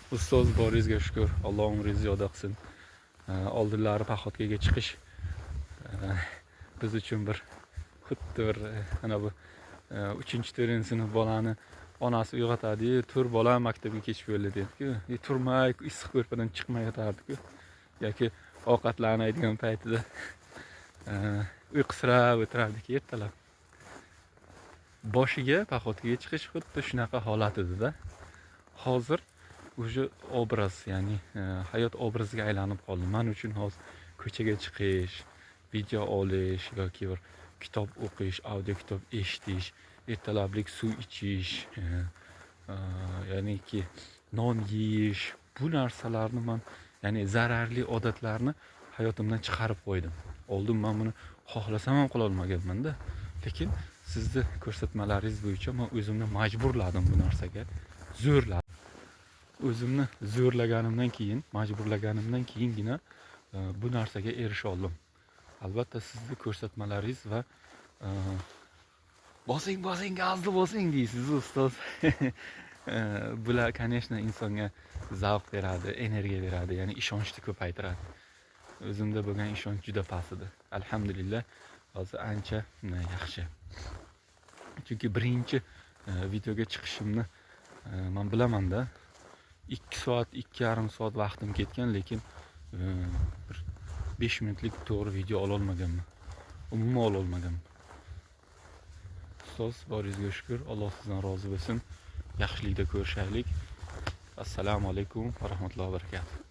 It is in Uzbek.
Ustoz boringizga shukr. Alloh umringizni ziyoda qilsin. Oldinlari paxotkaga chiqish biz uchun bir xuddi bir ana bu 3-4 sinf bolani onasi uyg'otadi, tur bola maktabga kech bo'ldi dedi-ku, turmay issiq ko'rpadan chiqmay yotardi-ku. Yoki ovqatlanadigan paytida uyqusirab o'tirardik ertalab. Boshiga paxotkaga chiqish xuddi shunaqa holat edi-da. Hozir o'sha obraz, ya'ni hayot obraziga aylanib qoldi. Men uchun hozir ko'chaga chiqish, video olish yoki bir kitob o'qish, audio kitob eshitish, ertalablik suv ichish, ya'niki non yeyish, bu narsalarni men, ya'ni zararli odatlarni hayotimdan chiqarib qo'ydim. Oldin men buni xohlasam ham qila olmaganman-da. Lekin sizni ko'rsatmalaringiz bo'yicha men o'zimni majburladim bu narsaga. Zo'rladim. O'zimni zo'rlaganimdan keyin, majburlaganimdan keyingina bu narsaga erisha oldim. Albatta sizni ko'rsatmalaringiz va bosing gazli bosing deysiz ustoz. Bular, конечно, insonga zavq beradi, energiya beradi, ya'ni ishonchni ko'paytiradi. O'zimda bo'lgan ishonch juda past edi. Alhamdulillah, hozir ancha yaxshi. Chunki birinchi videoga chiqishimni men bilaman-da. 2 soat, 2,5 soat vaqtim ketgan, lekin 5 minutlik to'g'ri video ola olmaganman. Umuman ola olmaganman. Ustoz, boringizga shukr. Alloh sizdan rozi bo'lsin. Yaxshilikda ko'rishaylik. Assalomu alaykum va rahmatullohi va barakatuh.